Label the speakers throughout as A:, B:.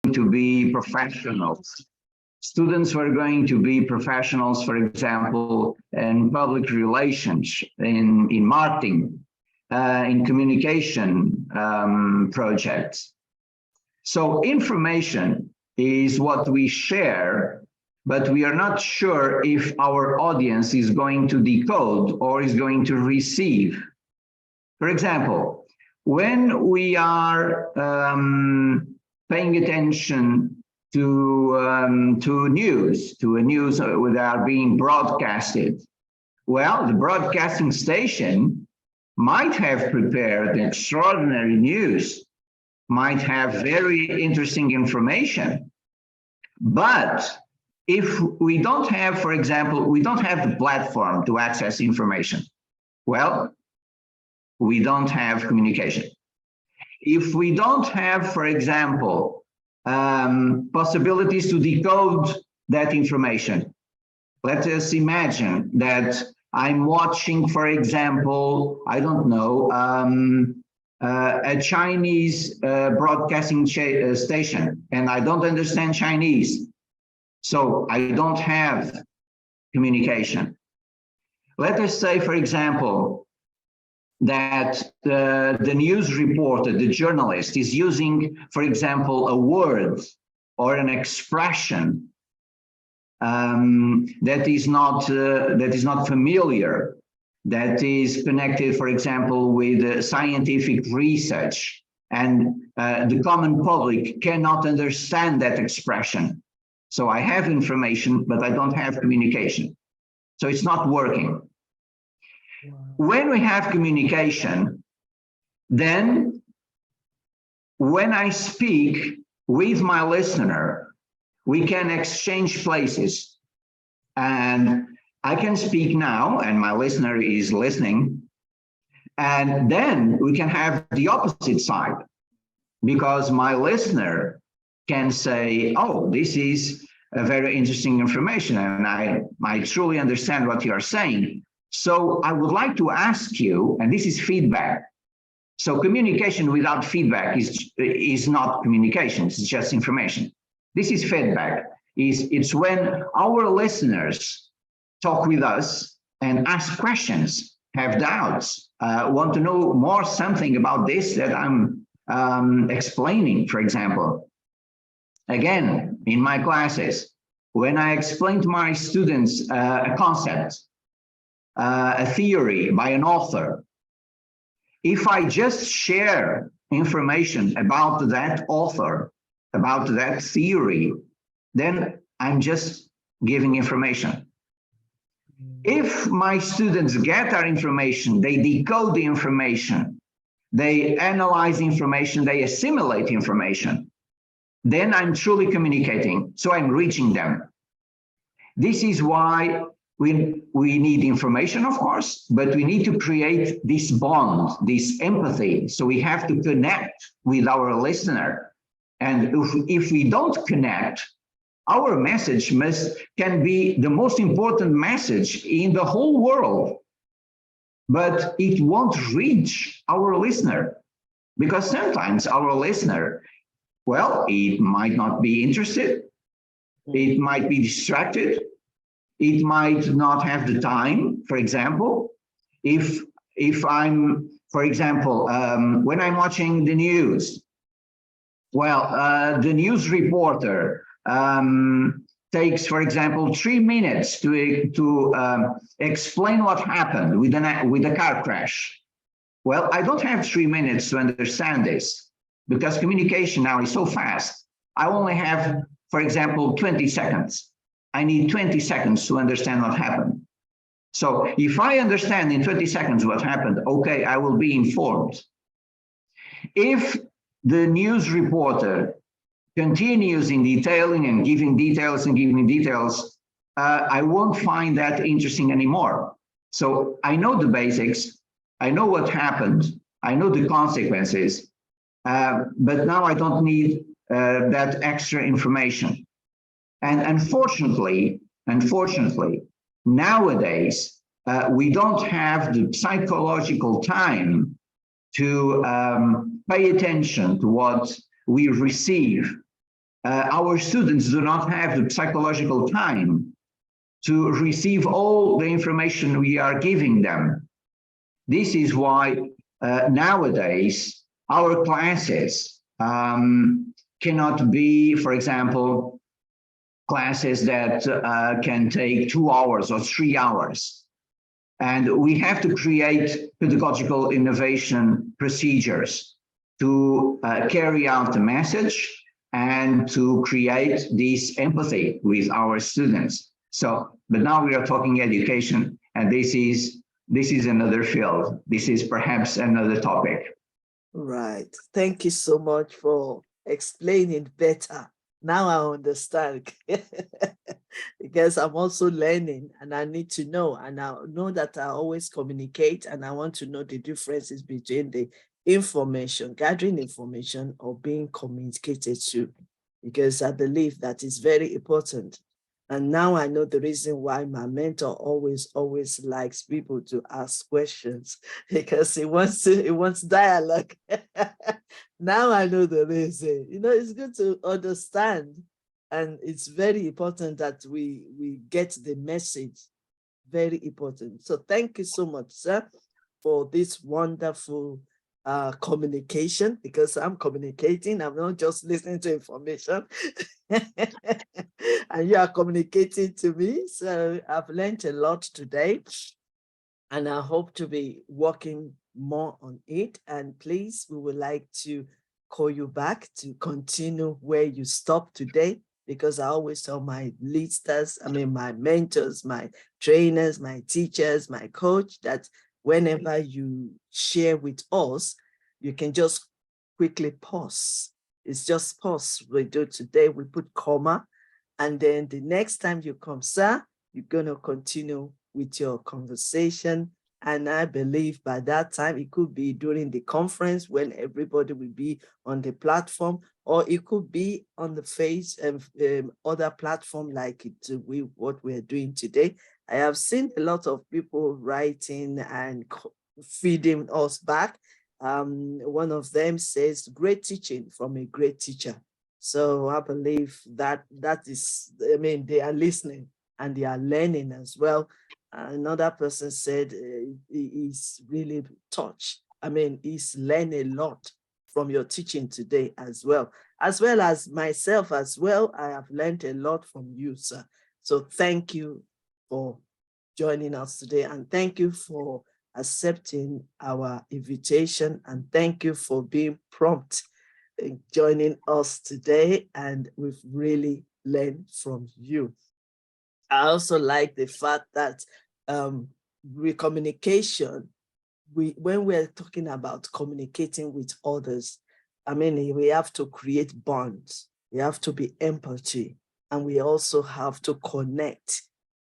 A: to be professionals. Students were going to be professionals, for example, in public relations, in marketing, in communication projects. So information is what we share, but we are not sure if our audience is going to decode or is going to receive. For example, when we are paying attention to news that are being broadcasted, well, the broadcasting station might have prepared extraordinary news, might have very interesting information, but if we don't have, for example, we don't have the platform to access information, well, we don't have communication. If we don't have, for example, possibilities to decode that information, let us imagine that I'm watching, for example, I don't know, a Chinese broadcasting station, and I don't understand Chinese. So I don't have communication. Let us say, for example, that the news reporter, the journalist, is using, for example, a word or an expression that is not familiar, that is connected, for example, with scientific research, and the common public cannot understand that expression. So I have information, but I don't have communication. So it's not working. When we have communication, then when I speak with my listener, we can exchange places. And I can speak now, and my listener is listening. And then we can have the opposite side, because my listener can say, oh, this is a very interesting information, and I truly understand what you are saying. So I would like to ask you, and this is feedback. So communication without feedback is not communication, it's just information. This is feedback. It's when our listeners talk with us and ask questions, have doubts, want to know more something about this that I'm explaining, for example. Again, in my classes, when I explain to my students a concept, a theory by an author, if I just share information about that author, about that theory, then I'm just giving information. If my students get our information, they decode the information, they analyze information, they assimilate information, then I'm truly communicating, so I'm reaching them. This is why we need information, of course, but we need to create this bond, this empathy. So we have to connect with our listener. And if we don't connect, our message can be the most important message in the whole world, but it won't reach our listener, because sometimes our listener, well, it might not be interested, it might be distracted, it might not have the time. For example, if I'm, for example, when I'm watching the news, well, the news reporter takes, for example, 3 minutes to explain what happened with a car crash. Well, I don't have 3 minutes to understand this, because communication now is so fast. I only have, for example, 20 seconds. I need 20 seconds to understand what happened. So if I understand in 20 seconds what happened, okay, I will be informed. If the news reporter continues in detailing and giving details, I won't find that interesting anymore. So I know the basics, I know what happened, I know the consequences, but now I don't need that extra information. And unfortunately, nowadays, we don't have the psychological time to pay attention to what we receive. our students do not have the psychological time to receive all the information we are giving them. This is why nowadays our classes cannot be, for example, classes that can take 2 hours or 3 hours. And we have to create pedagogical innovation procedures to carry out the message and to create this empathy with our students. So, but now we are talking education, and this is another field. This is perhaps another topic.
B: Right. Thank you so much for explaining better. Now I understand because I'm also learning and I need to know, and I know that I always communicate and I want to know the differences between the information, gathering information or being communicated to, because I believe that is very important. And now I know the reason why my mentor always likes people to ask questions, because he wants dialogue. Now I know the reason. You know, it's good to understand. And it's very important that we get the message. Very important. So thank you so much, sir, for this wonderful communication, because I'm communicating. I'm not just listening to information. And you are communicating to me. So I've learned a lot today. And I hope to be working more on it. And please, we would like to call you back to continue where you stopped today, because I always tell my leaders, my mentors, my trainers, my teachers, my coach, that whenever you share with us, you can just quickly pause. It's just pause. We do today, we put comma, and then the next time you come, sir, you're going to continue with your conversation. And I believe by that time, it could be during the conference when everybody will be on the platform, or it could be on the face of other platform like what we're doing today. I have seen a lot of people writing and feeding us back. One of them says, great teaching from a great teacher. So I believe that is, they are listening and they are learning as well. Another person said he's really touched. He's learned a lot from your teaching today as well as myself as well. I have learned a lot from you, sir. So thank you for joining us today, and thank you for accepting our invitation, and thank you for being prompt in joining us today, and we've really learned from you. I also like the fact that communication, when we're talking about communicating with others, we have to create bonds, we have to be empathy, and we also have to connect.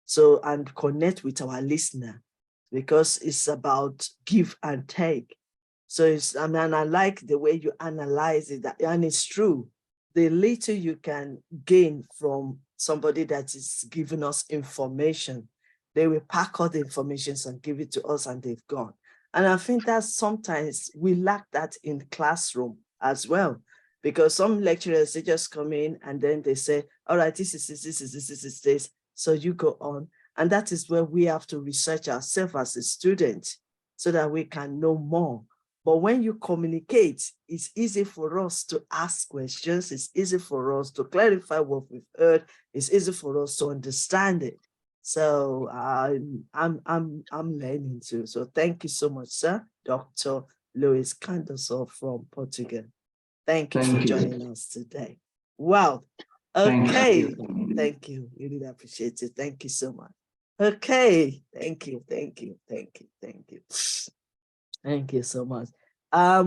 B: So, and connect with our listener, because it's about give and take. So it's, I like the way you analyze it, and it's true. The little you can gain from somebody that is giving us information, they will pack all the information and give it to us, and they've gone. And I think that sometimes we lack that in the classroom as well, because some lecturers, they just come in and then they say, all right, this is this. So you go on. And that is where we have to research ourselves as a student so that we can know more. But when you communicate, it's easy for us to ask questions. It's easy for us to clarify what we've heard. It's easy for us to understand it. So I'm learning too. So thank you so much, sir, Dr. Luis Cardoso from Portugal. Thank you for joining us today. Wow. Okay. Thank you. We really appreciate it. Thank you so much. Okay. Thank you. Thank you. Thank you. Thank you. Thank you so much.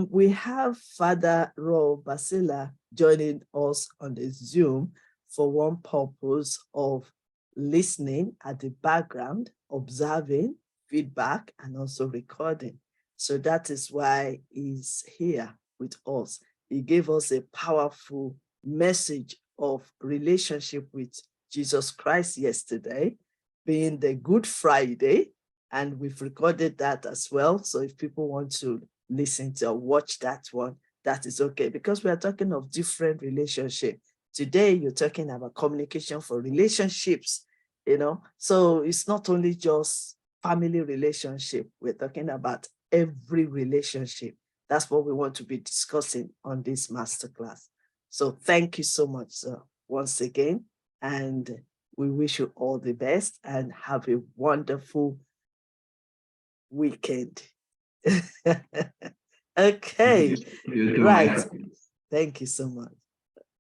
B: We have Father Ro Basila joining us on the Zoom for one purpose of listening at the background, observing, feedback, and also recording. So that is why he's here with us. He gave us a powerful message of relationship with Jesus Christ yesterday, being the Good Friday, and we've recorded that as well. So if people want to listen to or watch that one, that is okay, because we are talking of different relationship. Today, you're talking about communication for relationships, you know, so it's not only just family relationship, we're talking about every relationship. That's what we want to be discussing on this masterclass. So thank you so much, sir, once again, and we wish you all the best and have a wonderful weekend. Okay,
A: You too,
B: right.
A: Michael.
B: Thank you so much.